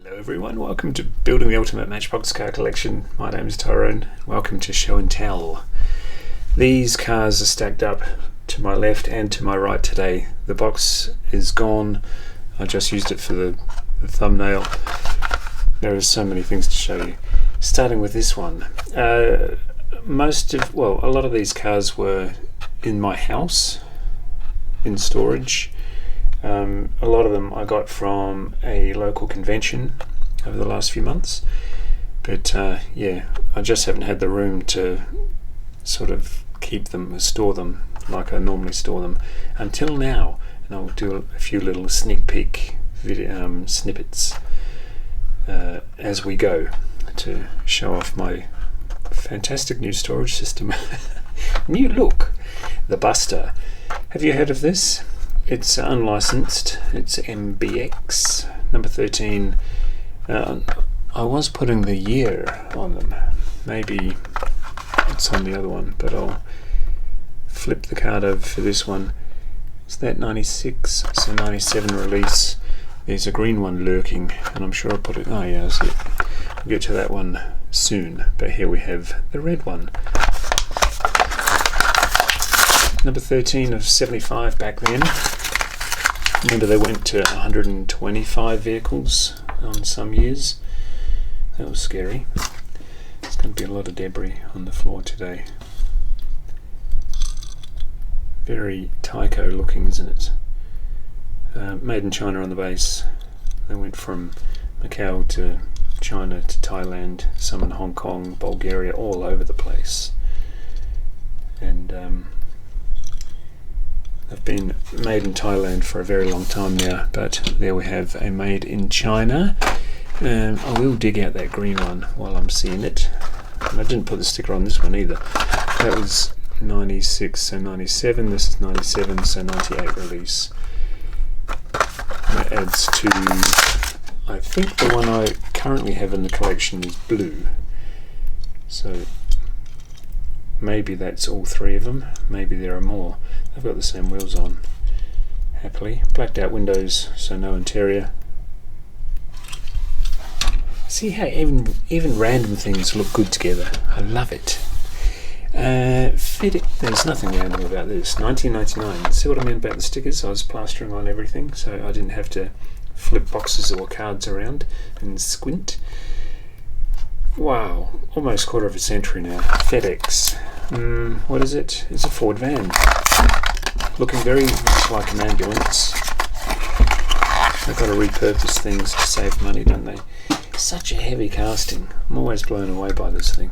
Hello everyone, welcome to Building the Ultimate Matchbox Car Collection. My name is Tyrone. Welcome to Show and Tell. These cars are stacked up to my left and to my right today. The box is gone. I just used it for the thumbnail. There are so many things to show you. Starting with this one. A lot of these cars were in my house, in storage. A lot of them I got from a local convention over the last few months, but I just haven't had the room to sort of keep them, store them like I normally store them until now, and I'll do a few little sneak peek video, snippets as we go to show off my fantastic new storage system. New look, the Buster. Have you heard of this? It's unlicensed. It's MBX number 13. I was putting the year on them. Maybe it's on the other one, but I'll flip the card over for this one. Is that 96? So 97 release. There's a green one lurking, and I'm sure I'll put it. Oh yeah, I see it. We'll get to that one soon. But here we have the red one. Number 13 of 75 back then. Remember they went to 125 vehicles on some years. That was scary. There's going to be a lot of debris on the floor today. Very Tyco looking, isn't it? Made in China on the base. They went from Macau to China to Thailand, some in Hong Kong, Bulgaria, all over the place. And they've been made in Thailand for a very long time now, but there we have a made in China. I will dig out that green one while I'm seeing it. And I didn't put the sticker on this one either. That was 96, so 97. This is 97, so 98 release. That adds to, I think the one I currently have in the collection is blue. So maybe that's all three of them. Maybe there are more. They've got the same wheels on, happily. Blacked out windows, so no interior. See how even random things look good together. I love it. There's nothing random about this. 1999. See what I mean about the stickers? I was plastering on everything, so I didn't have to flip boxes or cards around and squint. Wow, almost quarter of a century now. FedEx. What is it? It's a Ford van. Looking very much like an ambulance. They've got to repurpose things to save money, don't they? Such a heavy casting. I'm always blown away by this thing.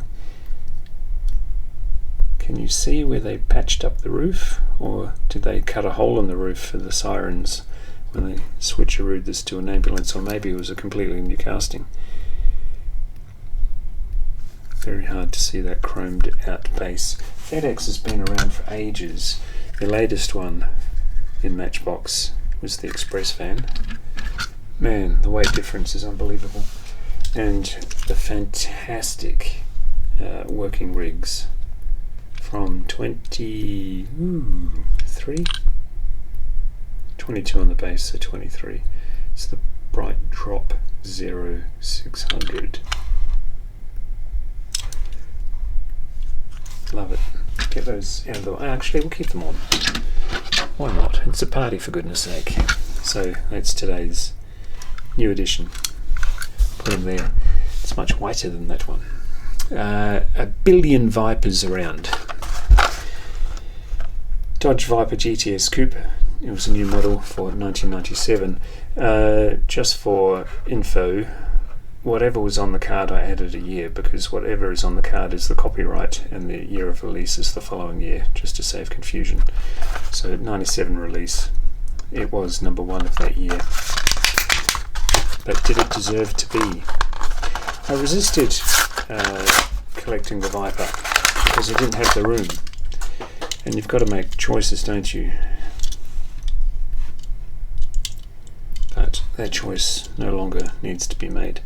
Can you see where they patched up the roof? Or did they cut a hole in the roof for the sirens when they switcherooed this to an ambulance? Or maybe it was a completely new casting. Very hard to see that chromed out base. FedEx has been around for ages. The latest one in Matchbox was the Express van. Man, the weight difference is unbelievable. And the fantastic working rigs from 23? 22 on the base, so 23. It's the Bright Drop 0600. Love it. Get those out of the way. Actually, we'll keep them on. Why not? It's a party, for goodness sake. So that's today's new edition. Put them there. It's much whiter than that one. A billion Vipers around. Dodge Viper GTS Coupe. It was a new model for 1997. Just for info, whatever was on the card I added a year, because whatever is on the card is the copyright and the year of release is the following year, just to save confusion. So 97 release, it was number one of that year. But did it deserve to be? I resisted collecting the Viper because I didn't have the room. And you've got to make choices, don't you? But that choice no longer needs to be made.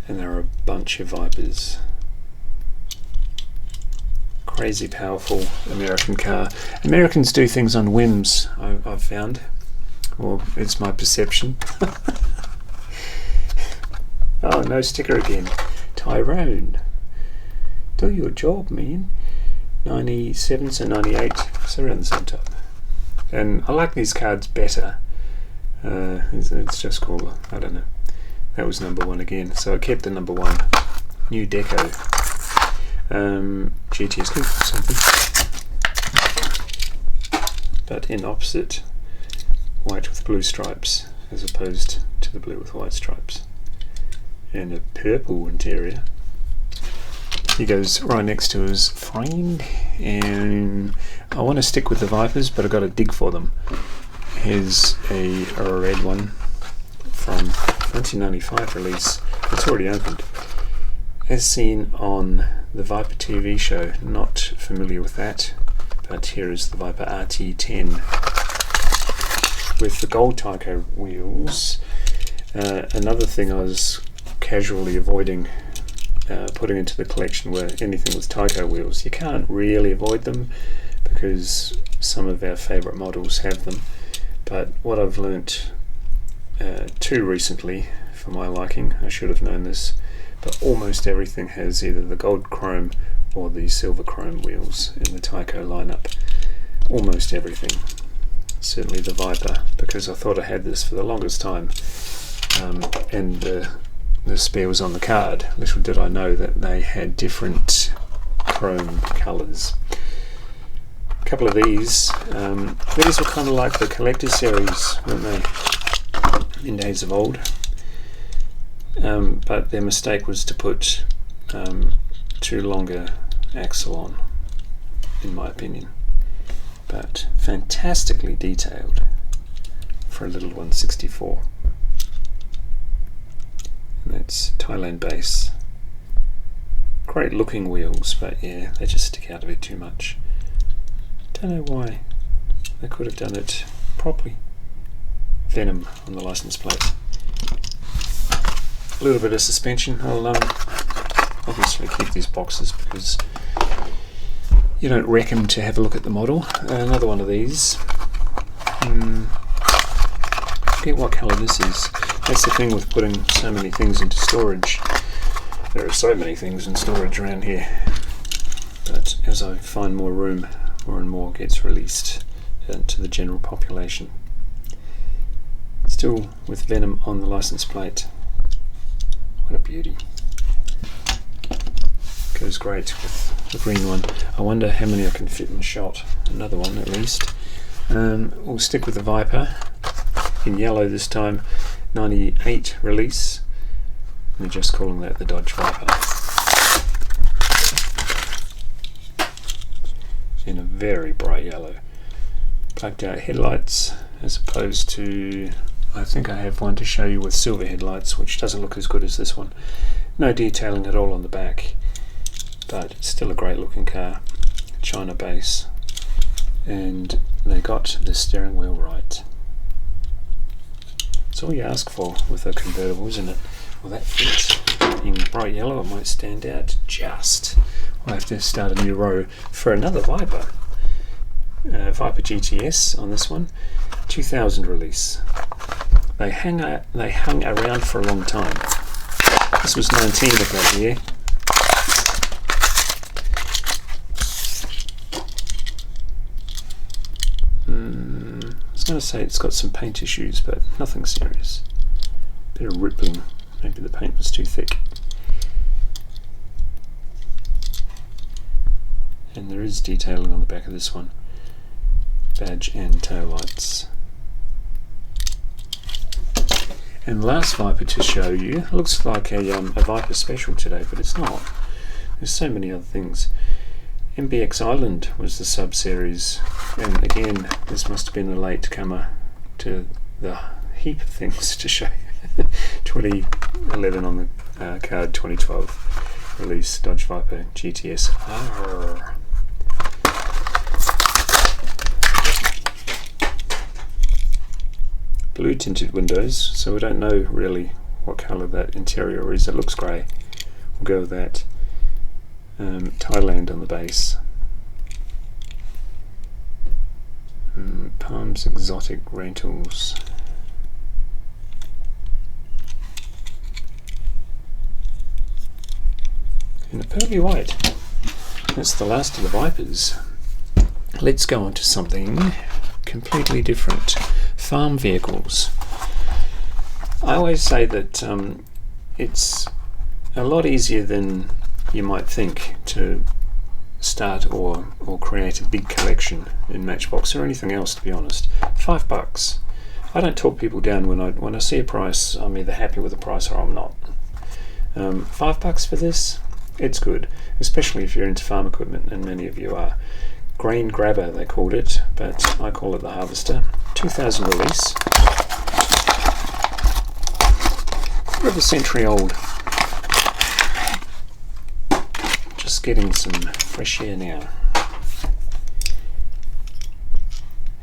And there are a bunch of Vipers. Crazy powerful American car. Americans do things on whims, I've found. Or it's my perception. Oh, no sticker again. Tyrone. Do your job, man. 97, so 98, so around the same time. And I like these cards better. It's just called, I don't know. That was number 1 again, so I kept the number 1. New deco. GTS King or something. But in opposite, white with blue stripes, as opposed to the blue with white stripes. And a purple interior. He goes right next to his friend, and I want to stick with the Vipers, but I've got to dig for them. Here's a red one from 1995 release. It's already opened. As seen on the Viper TV show, not familiar with that, but here is the Viper RT10 with the gold Tyco wheels. Another thing I was casually avoiding putting into the collection were anything with Tyco wheels. You can't really avoid them because some of our favourite models have them, but what I've learnt too recently for my liking, I should have known this, but almost everything has either the gold chrome or the silver chrome wheels in the Tyco lineup. Almost everything. Certainly the Viper, because I thought I had this for the longest time, and the spare was on the card. Little did I know that they had different chrome colours. A couple of these were kind of like the collector series, weren't they, in days of old? But their mistake was to put too longer axle on, in my opinion. But fantastically detailed for a little 164. And that's Thailand base. Great looking wheels, but yeah, they just stick out a bit too much. Don't know why. They could have done it properly. Venom on the license plate. A little bit of suspension. I'll obviously keep these boxes because you don't wreck them to have a look at the model. Another one of these. Forget what colour this is. That's the thing with putting so many things into storage. There are so many things in storage around here. But as I find more room, more and more gets released to the general population. Still with Venom on the license plate. What a beauty. Goes great with the green one. I wonder how many I can fit in the shot. Another one at least. We'll stick with the Viper in yellow this time. 98 release. We're just calling that the Dodge Viper. In a very bright yellow. Blacked out headlights as opposed to, I think I have one to show you with silver headlights, which doesn't look as good as this one. No detailing at all on the back, but it's still a great looking car. China base, and they got the steering wheel right. That's all you ask for with a convertible, isn't it? Well, that fits. In bright yellow, it might stand out just. I'll have to start a new row for another Viper. Viper GTS on this one, 2000 release. They hung around for a long time. This was 19 of that year. I was going to say it's got some paint issues, but nothing serious. Bit of rippling. Maybe the paint was too thick. And there is detailing on the back of this one. Badge and tail lights. And last Viper to show you, looks like a Viper special today, but it's not. There's so many other things. MBX Island was the sub-series, and again, this must have been a late comer to the heap of things to show you. 2011 on the card, 2012 release, Dodge Viper GTS. Arr. Blue tinted windows, so we don't know really what colour that interior is. It looks grey. We'll go with that. Thailand on the base. Palms Exotic Rentals. in a pearly white. That's the last of the Vipers. Let's go on to something completely different. Farm vehicles. I always say that it's a lot easier than you might think to start or create a big collection in Matchbox or anything else, to be honest. $5. I don't talk people down when I see a price. I'm either happy with the price or I'm not. $5 for this, it's good, especially if you're into farm equipment, and many of you are. Grain grabber they called it, but I call it the harvester. 2000 release. Quarter of a century old. Just getting some fresh air now.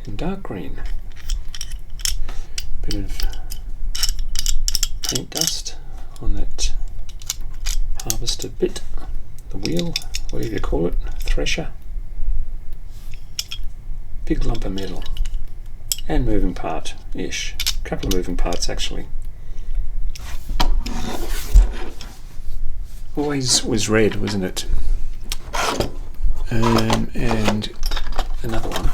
In dark green. Bit of paint dust on that harvester bit, the wheel, whatever you call it, thresher. Big lump of metal. And moving part-ish. A couple of moving parts actually. Always was red, wasn't it? And another one.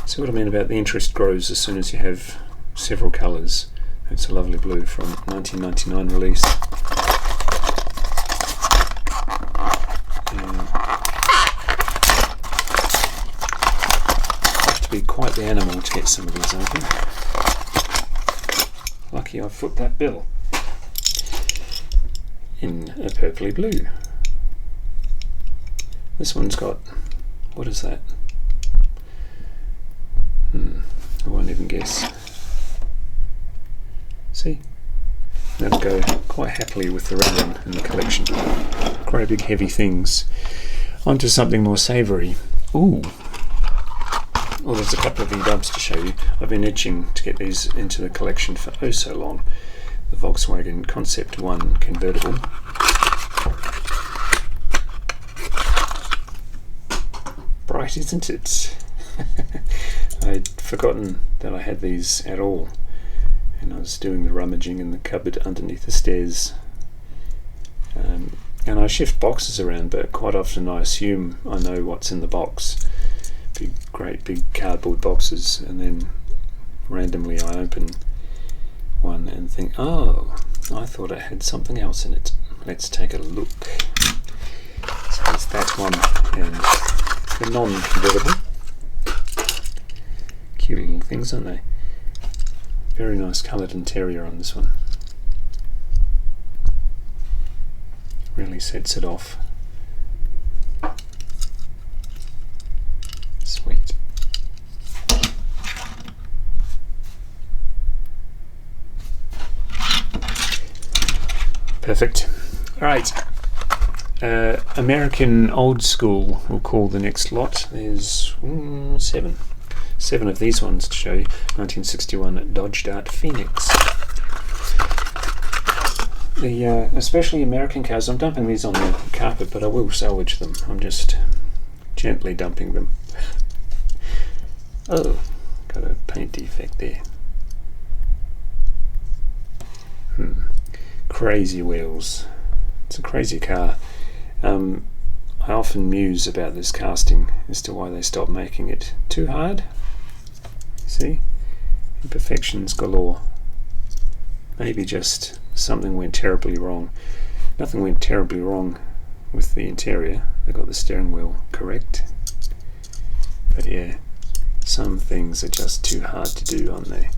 See what I mean about the interest grows as soon as you have several colours. It's a lovely blue from 1999 release. Have to be quite the animal to get some of these open. Lucky I foot that bill. In a purpley blue. This one's got, what is that? I won't even guess. See? That'll go quite happily with the red one in the collection. Quite big heavy things. Onto something more savoury. Ooh! Well, there's a couple of V-dubs to show you. I've been itching to get these into the collection for oh so long. The Volkswagen Concept 1 convertible. Bright, isn't it? I'd forgotten that I had these at all, and I was doing the rummaging in the cupboard underneath the stairs. And I shift boxes around, but quite often I assume I know what's in the box. Great big cardboard boxes, and then randomly I open one and think, oh, I thought I had something else in it. Let's take a look. So it's that one and the non-convertible. Cute little things, aren't they? Very nice coloured interior on this one. Really sets it off. Sweet. Perfect. Alright. American Old School we'll call the next lot. There's seven of these ones to show you. 1961 Dodge Dart Phoenix. Especially American cars, I'm dumping these on the carpet, but I will salvage them. I'm just gently dumping them. Oh, got a paint defect there. Crazy wheels. It's a crazy car. I often muse about this casting as to why they stopped making it. Too hard? See? Imperfections galore. Maybe just something went terribly wrong. Nothing went terribly wrong with the interior. They got the steering wheel correct. But yeah, some things are just too hard to do, aren't they?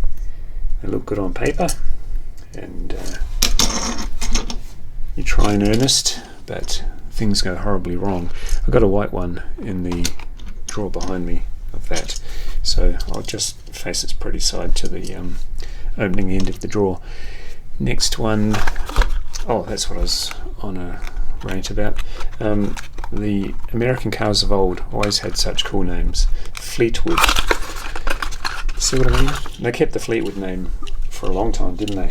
They look good on paper, and you try in earnest, but things go horribly wrong. I've got a white one in the drawer behind me of that, so I'll just face its pretty side to the opening end of the drawer. Next one, oh, that's what I was on a rant about. The American cars of old always had such cool names. Fleetwood. See what I mean? They kept the Fleetwood name for a long time, didn't they?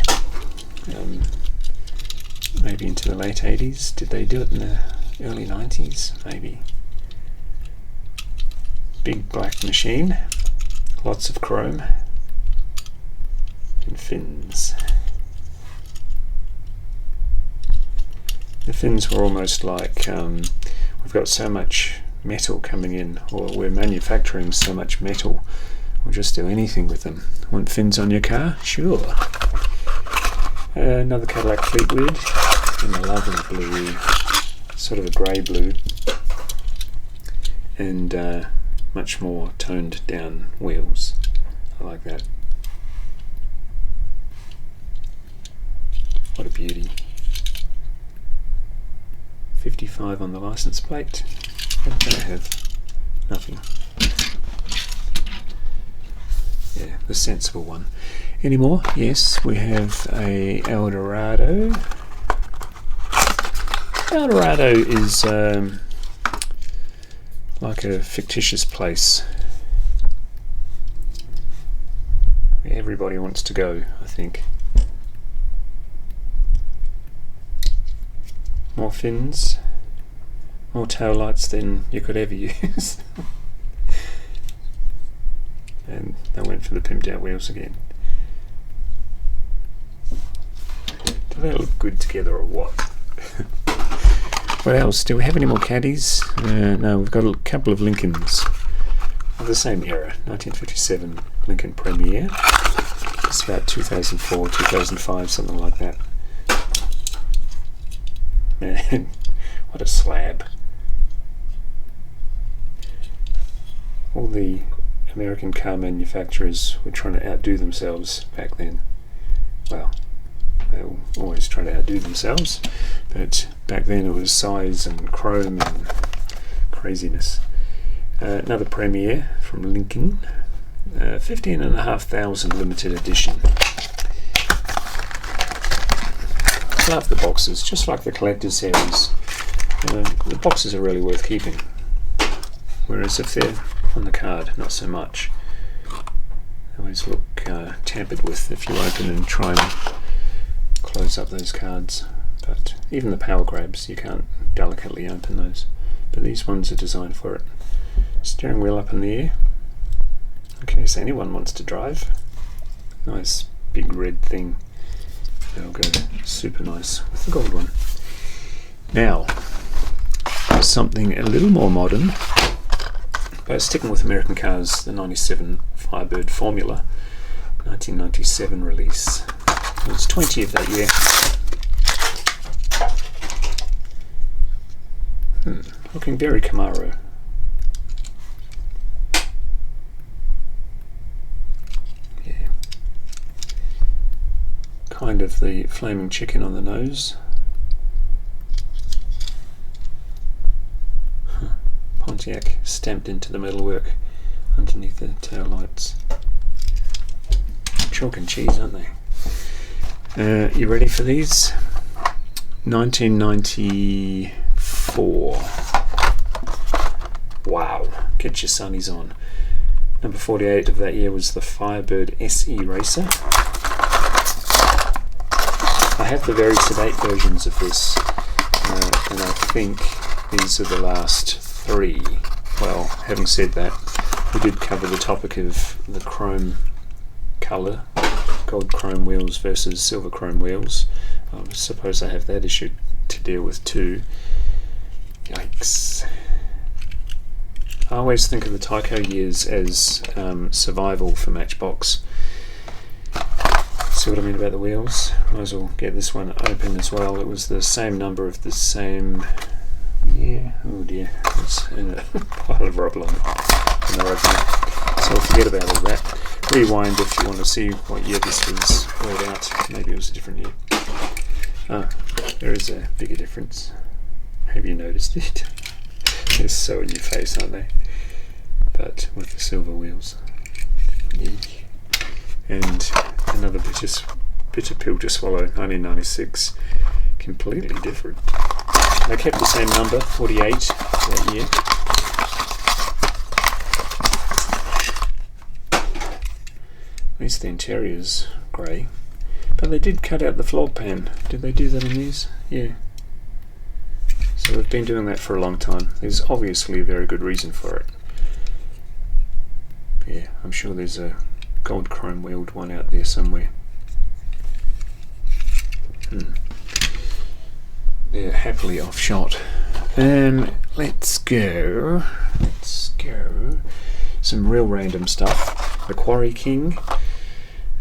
Maybe into the late 80s. Did they do it in the early 90s? Maybe. Big black machine. Lots of chrome. And fins. The fins were almost like we've got so much metal coming in, or we're manufacturing so much metal, we'll just do anything with them. Want fins on your car? Sure. Another Cadillac Fleetwood in a lovely blue, sort of a grey blue, and much more toned down wheels. I like that. What a beauty. 55 on the license plate. What did I have? Nothing. Yeah, the sensible one. Any more? Yes, we have a Eldorado. Eldorado is like a fictitious place where everybody wants to go, I think. More fins, more tail lights than you could ever use. And they went for the pimped out wheels again. Do they look good together or what? What else? Do we have any more caddies? No, we've got a couple of Lincolns of the same era. 1957 Lincoln Premier. It's about 2004, 2005, something like that. Man, what a slab. All the American car manufacturers were trying to outdo themselves back then. Well, they were always trying to outdo themselves, but back then it was size and chrome and craziness. Another Premier from Lincoln, 15,500 limited edition. Love the boxes, just like the collector's series. The boxes are really worth keeping, whereas if they're on the card, not so much. They always look tampered with if you open and try and close up those cards. But even the power grabs, you can't delicately open those. But these ones are designed for it. Steering wheel up in the air, in case anyone wants to drive. Nice big red thing. That'll go super nice with the gold one. Now, something a little more modern, but sticking with American cars, the 97 Firebird Formula, 1997 release. It was 20th that year. Looking very Camaro. Kind of the flaming chicken on the nose. Pontiac stamped into the metalwork underneath the tail lights. Chalk and cheese, aren't they? You ready for these? 1994. Wow, get your sunnies on. Number 48 of that year was the Firebird SE Racer. I have the very sedate versions of this, and I think these are the last three. Well, having said that, we did cover the topic of the chrome colour, gold chrome wheels versus silver chrome wheels. I suppose I have that issue to deal with too. Yikes. I always think of the Tyco years as survival for Matchbox. See what I mean about the wheels? Might as well get this one open as well. It was the same number of the same... Yeah, oh dear, it's in a pile of rubble on it when they're opening. So I'll forget about all that. Rewind if you want to see what year this was brought out. Maybe it was a different year. Ah, there is a bigger difference. Have you noticed it? They're so in your face, aren't they? But with the silver wheels. Eek. And another bitter pill to swallow, 1996. Completely different. They kept the same number, 48, that year. At least the interior's grey. But they did cut out the floor pan. Did they do that on these? Yeah. So they've been doing that for a long time. There's obviously a very good reason for it. Yeah, I'm sure there's a gold chrome wheeled one out there somewhere. they're happily off shot. Let's go some real random stuff. The Quarry King.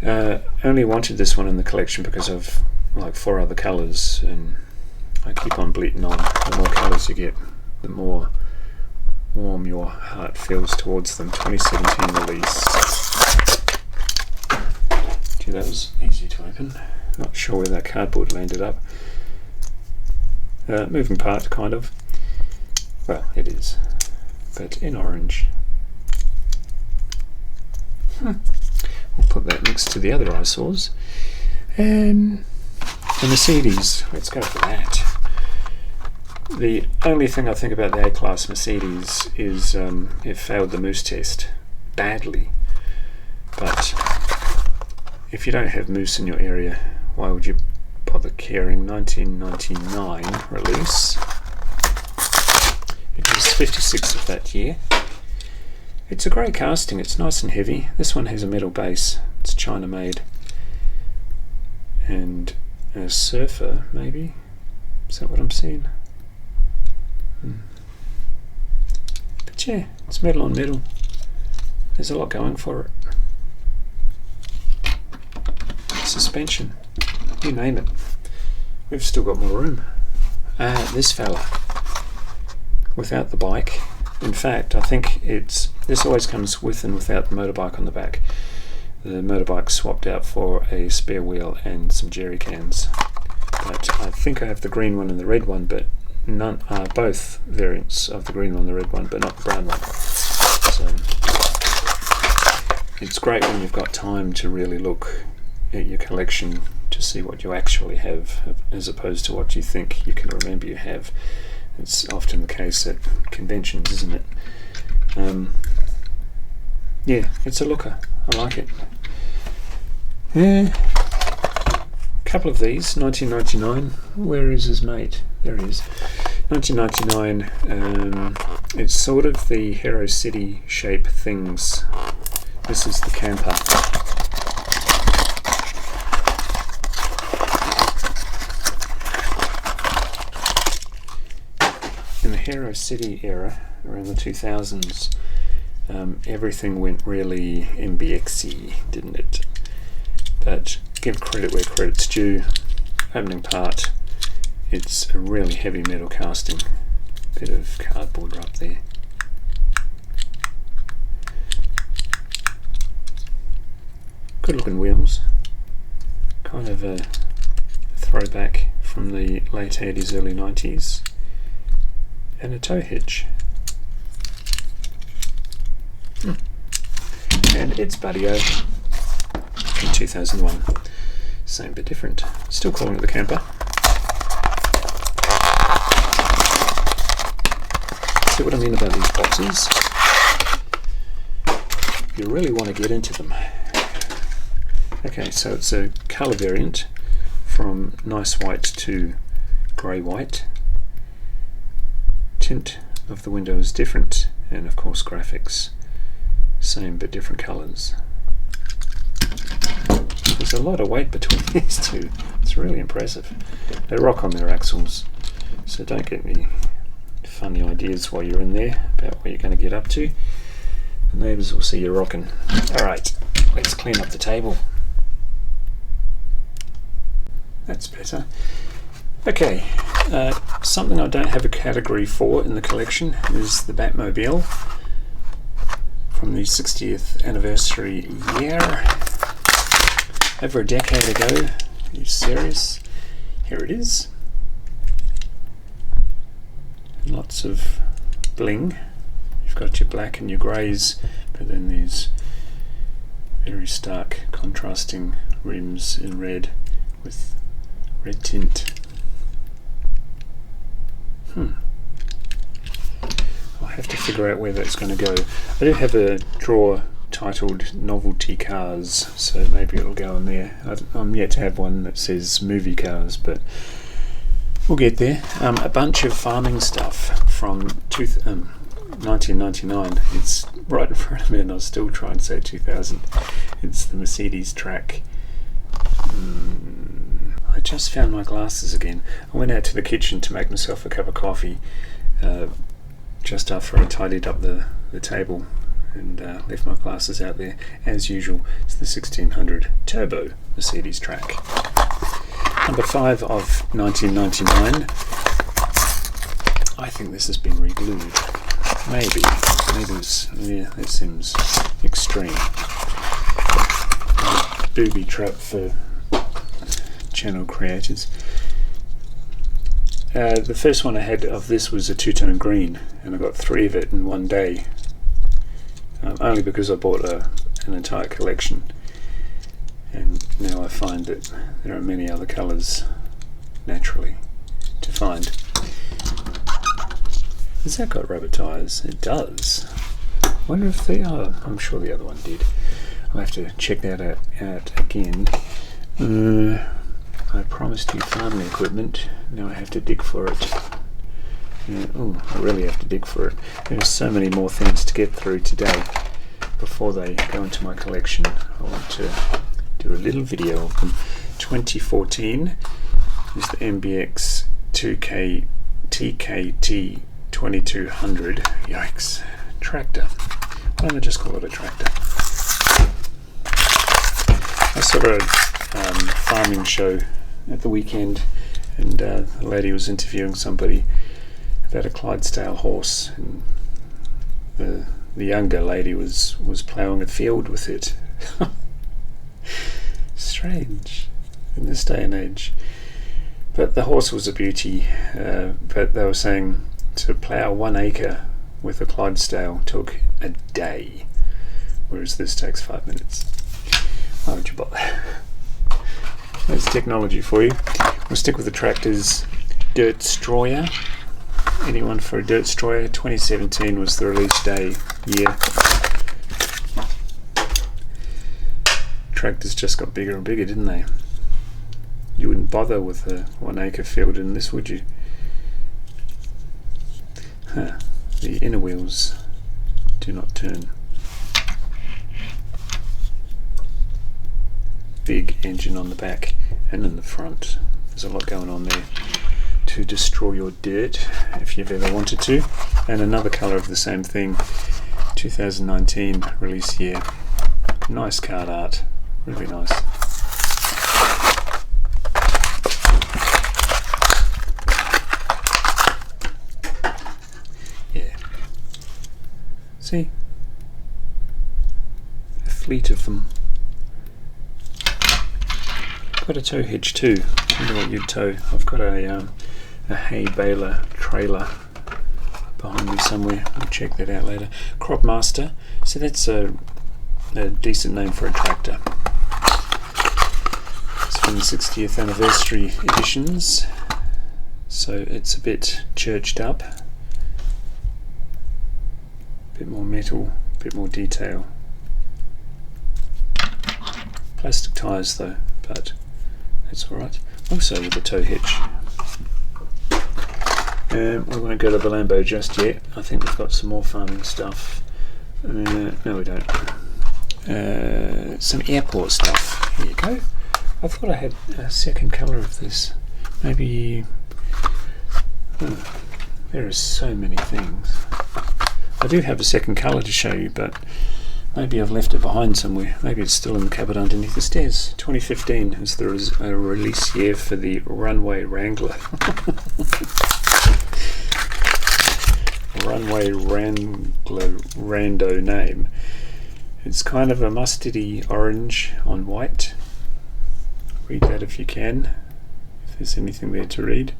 Only wanted this one in the collection because of like 4 other colours, and I keep on bleating on. The more colours you get, the more warm your heart feels towards them. 2017 release. Gee, that was easy to open. Not sure where that cardboard landed up. Moving part, kind of. Well, it is, but in orange. We'll put that next to the other eyesores. The Mercedes, let's go for that. The only thing I think about the A-Class Mercedes is it failed the mousse test badly. But if you don't have mousse in your area, why would you bother caring? 1999 release. It was 56 of that year. It's a great casting, it's nice and heavy. This one has a metal base, it's China made. And a surfer, maybe? Is that what I'm seeing? But yeah, it's metal on metal. There's a lot going for it. Suspension, you name it. We've still got more room. This fella, without the bike. In fact, I think this always comes with and without the motorbike on the back. The motorbike swapped out for a spare wheel and some jerry cans. But I think I have the green one and the red one, but none are both variants of the green one and the red one, but not the brown one. So it's great when you've got time to really look at your collection to see what you actually have, as opposed to what you think you can remember you have. It's often the case at conventions, isn't it? Yeah, it's a looker. I like it. A couple of these, 1999. Where is his mate? There he is. 1999. It's sort of the Hero City shape things. This is the camper. In the Hero City era, around the 2000s, everything went really MBX-y, didn't it? But give credit where credit's due. Opening part, it's a really heavy metal casting. Bit of cardboard up there. Good looking wheels. Kind of a throwback from the late 80s, early 90s. And a tow hitch. And it's Buddy-O in 2001. Same but different. Still calling it the camper. See what I mean about these boxes? You really want to get into them. Okay, so it's a colour variant from nice white to grey white. Tint of the window is different, and of course graphics same but different colours. There's a lot of weight between these two. It's really impressive. They rock on their axles, so don't get any funny ideas while you're in there about what you're going to get up to. The neighbours will see you rocking. Alright, let's clean up the table. That's better. Okay, something I don't have a category for in the collection is the Batmobile from the 60th anniversary year. Over a decade ago. Are you serious? Here it is. Lots of bling. You've got your black and your greys, but then these very stark contrasting rims in red with red tint. I'll have to figure out where that's going to go. I do have a drawer titled Novelty Cars, so maybe it'll go in there. I'm yet to have one that says Movie Cars, but we'll get there. A bunch of farming stuff from 1999. It's right in front of me and I'll still try and say 2000. It's the Mercedes track. I just found my glasses again. I went out to the kitchen to make myself a cup of coffee just after I tidied up the table and left my glasses out there. As usual, it's the 1600 Turbo Mercedes track. Number 5 of 1999. I think this has been re-glued. Maybe it's, yeah, it seems extreme. Booby trap for channel creators. The first one I had of this was a two-tone green, and I got 3 of it in one day, only because I bought an entire collection, and now I find that there are many other colours naturally to find. Has that got rubber tyres? It does. I wonder if they are. I'm sure the other one did. I'll have to check that out again. I promised you farming equipment. Now I have to dig for it. Oh, I really have to dig for it. There's so many more things to get through today before they go into my collection. I want to do a little video of them. 2014 is the MBX 2K TKT 2200. Yikes. Tractor. Why don't I just call it a tractor? I saw a farming show at the weekend, and a lady was interviewing somebody about a Clydesdale horse, and the younger lady was ploughing a field with it. Strange in this day and age. But the horse was a beauty. But they were saying to plough 1 acre with a Clydesdale took a day, whereas this takes 5 minutes. Why would you bother? That's technology for you. We'll stick with the tractors. Dirt Stroyer. Anyone for a Dirt Stroyer? 2017 was the release day year. Tractors just got bigger and bigger, didn't they? You wouldn't bother with a 1 acre field in this, would you? Huh. The inner wheels do not turn. Big engine on the back and in the front. There's a lot going on there to destroy your dirt if you've ever wanted to. And another colour of the same thing, 2019 release year. Nice card art, really nice. Yeah. See? A fleet of them. Got a tow hitch too. I wonder what you'd tow. I've got a hay baler trailer behind me somewhere. I'll check that out later. Crop Master. So that's a decent name for a tractor. It's from the 60th anniversary editions, so it's a bit churched up. A bit more metal, a bit more detail. Plastic tyres though, but that's alright. Also with the tow hitch. We won't go to the Lambo just yet. I think we've got some more farming stuff. No we don't. Some airport stuff. Here you go. I thought I had a second colour of this. Maybe... there are so many things. I do have a second colour to show you, but maybe I've left it behind somewhere. Maybe it's still in the cupboard underneath the stairs. 2015 is the release year for the Runway Wrangler. Runway Wrangler rando name. It's kind of a mustardy orange on white. Read that if you can, if there's anything there to read.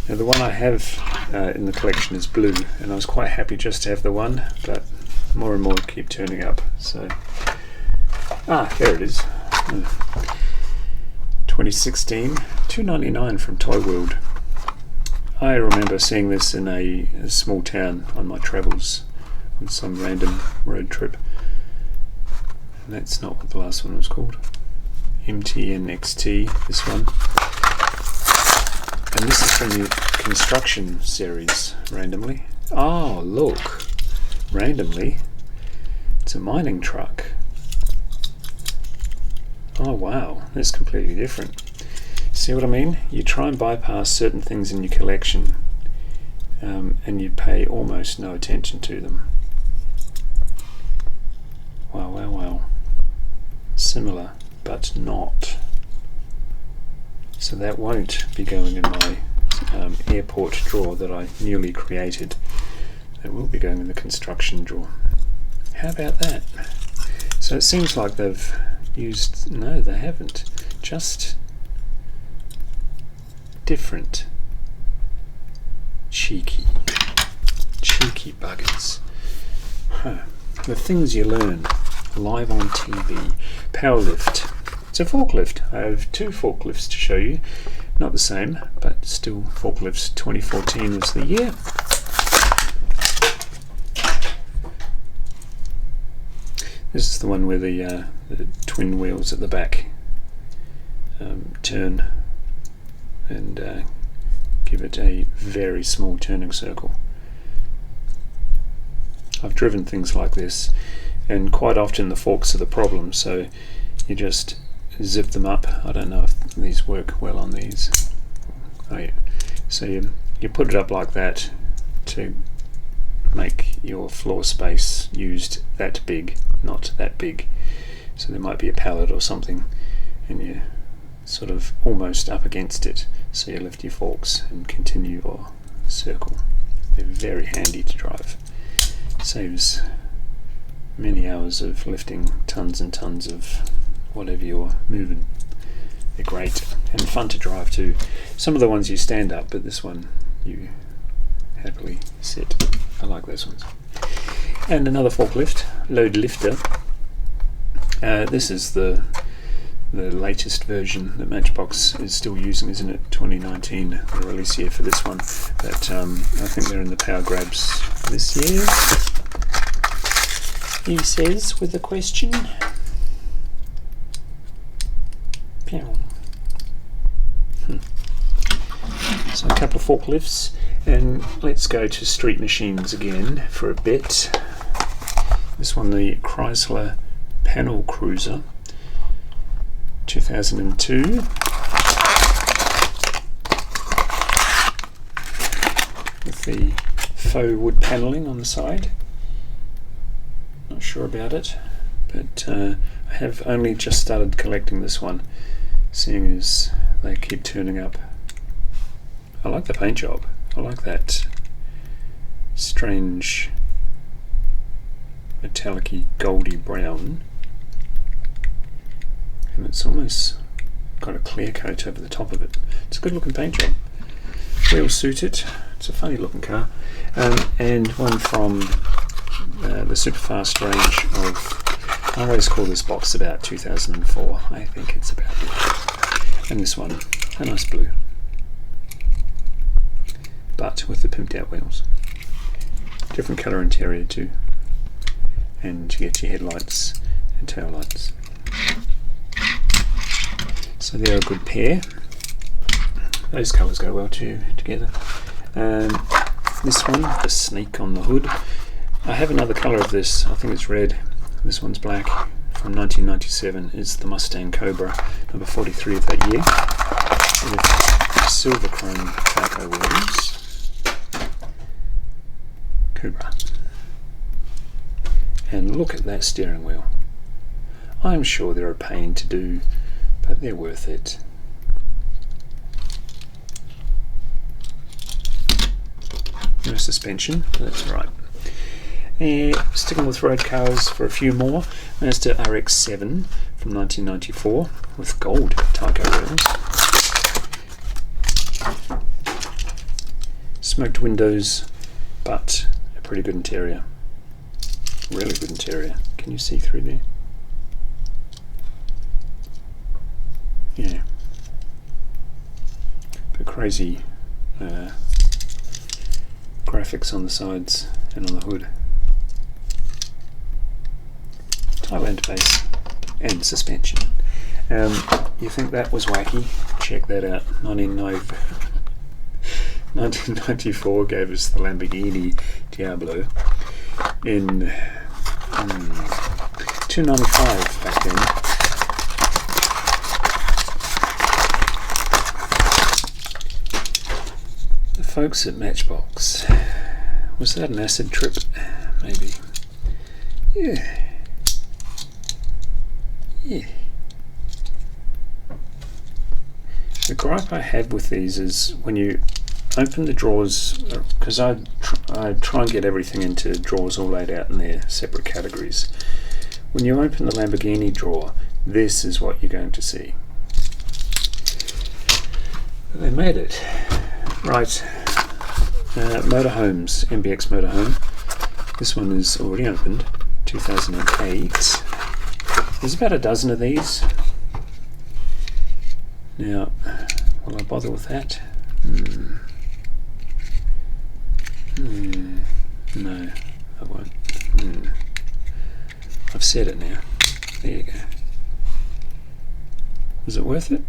Now the one I have in the collection is blue, and I was quite happy just to have the one, but more and more keep turning up. So, there it is. 2016, $2.99 from Toy World. I remember seeing this in a small town on my travels on some random road trip. And that's not what the last one was called. MTN XT, this one. And this is from the Construction series, randomly. Oh, look. Randomly. It's a mining truck. Oh wow, that's completely different. See what I mean? You try and bypass certain things in your collection, and you pay almost no attention to them. Wow, wow, wow. Similar, but not. So that won't be going in my airport drawer that I newly created. It will be going in the construction drawer. How about that? So it seems like they've used... No, they haven't. Just different. Cheeky buggers. The things you learn live on TV. Powerlift. It's a forklift. I have two forklifts to show you. Not the same, but still forklifts. 2014 was the year. This is the one where the twin wheels at the back turn and give it a very small turning circle. I've driven things like this, and quite often the forks are the problem, so you just zip them up. I don't know if these work well on these. Oh yeah. So you put it up like that to make your floor space used that big, not that big. So there might be a pallet or something, and you're sort of almost up against it, so you lift your forks and continue your circle. They're very handy to drive. Saves many hours of lifting tons and tons of whatever you're moving. They're great and fun to drive too. Some of the ones you stand up, but this one you happily sit. I like those ones. And another forklift, load lifter. This is the latest version that Matchbox is still using, isn't it? 2019, the release year for this one. But I think they're in the Power Grabs this year. He says with a question. So a couple of forklifts, and let's go to street machines again for a bit. This one, the Chrysler Panel Cruiser, 2002. With the faux wood panelling on the side. Not sure about it, but I have only just started collecting this one, seeing as they keep turning up. I like the paint job. I like that strange metallic-y goldy brown, and it's almost got a clear coat over the top of it. It's a good looking paint job. Wheels suit it. It's a funny looking car. And one from the Superfast range of, I always call this box about 2004. I think it's about it. And this one, a nice blue, but with the pimped out wheels. Different colour interior too. And you get your headlights and tail lights. So they're a good pair. Those colours go well together. This one, the snake on the hood. I have another colour of this. I think it's red. This one's black. From 1997. It's the Mustang Cobra, number 43 of that year. With silver chrome taco wheels. Cobra. And look at that steering wheel. I'm sure they're a pain to do, but they're worth it. No suspension, that's right. Sticking with road cars for a few more. Mazda RX-7 from 1994 with gold taco wheels. Smoked windows, but a pretty good interior. Really good interior. Can you see through there? Yeah. But crazy graphics on the sides and on the hood. Thailand base and suspension. You think that was wacky? Check that out. 1994 gave us the Lamborghini Diablo in $295 back then. folks at Matchbox. Was that an acid trip? Maybe. Yeah. The gripe I had with these is when you open the drawers, because I try and get everything into drawers all laid out in their separate categories. When you open the Lamborghini drawer, this is what you're going to see. They made it. Right. Motorhomes, MBX Motorhome. This one is already opened, 2008. There's about a dozen of these. Now, will I bother with that? No, I won't. I've said it now. There you go. Was it worth it?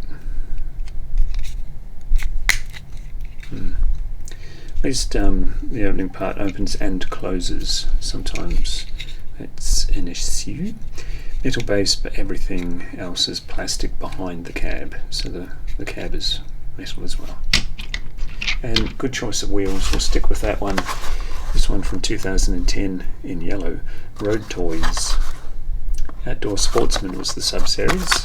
At least the opening part opens and closes. Sometimes it's an issue. Metal base, but everything else is plastic behind the cab, so the cab is metal as well. And good choice of wheels. We'll stick with that one. This one from 2010 in yellow. Road Toys. Outdoor Sportsman was the sub-series.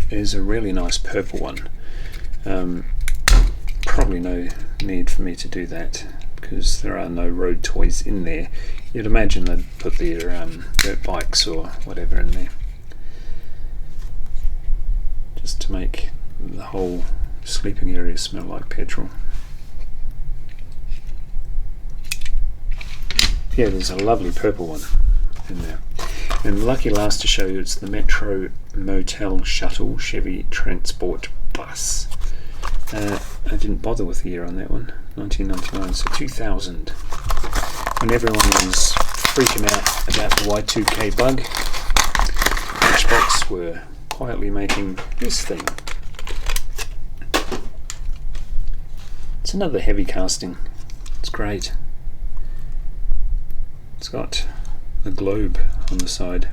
There's a really nice purple one. Probably no need for me to do that because there are no road toys in there. You'd imagine they'd put their dirt bikes or whatever in there, just to make the whole sleeping area smell like petrol. Yeah, there's a lovely purple one in there. And lucky last to show you, it's the Metro Motel Shuttle Chevy Transport Bus. I didn't bother with the year on that one, 1999, so 2000. When everyone was freaking out about the Y2K bug, Matchbox were quietly making this thing. It's another heavy casting. It's great. It's got the globe on the side.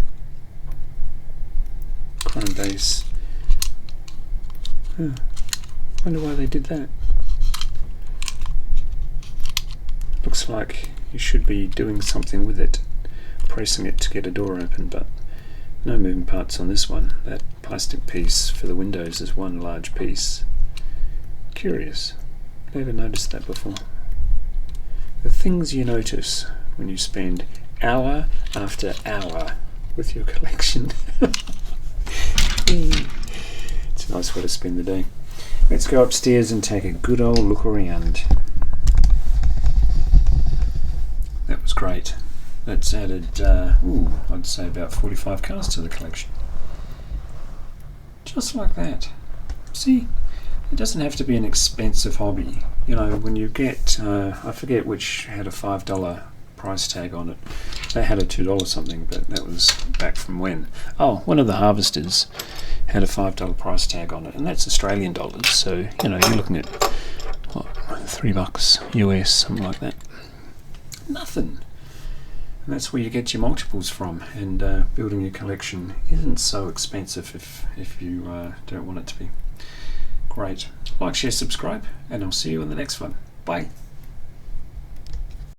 Chrome base. Wonder why they did that. Looks like you should be doing something with it, pressing it to get a door open, but no moving parts on this one. That plastic piece for the windows is one large piece. Curious. Never noticed that before. The things you notice when you spend hour after hour with your collection. It's a nice way to spend the day. Let's go upstairs and take a good old look around. That was great. That's added, I'd say about 45 cars to the collection. Just like that. See, it doesn't have to be an expensive hobby. You know, when you get, I forget which had a $5 price tag on it. They had a $2 something, but that was back from when? Oh, one of the Harvesters had a $5 price tag on it, and that's Australian dollars, so you know, you're looking at what, $3 US, something like that. Nothing. And that's where you get your multiples from, and building your collection isn't so expensive if you don't want it to be. Great. Like, share, subscribe, and I'll see you in the next one. Bye.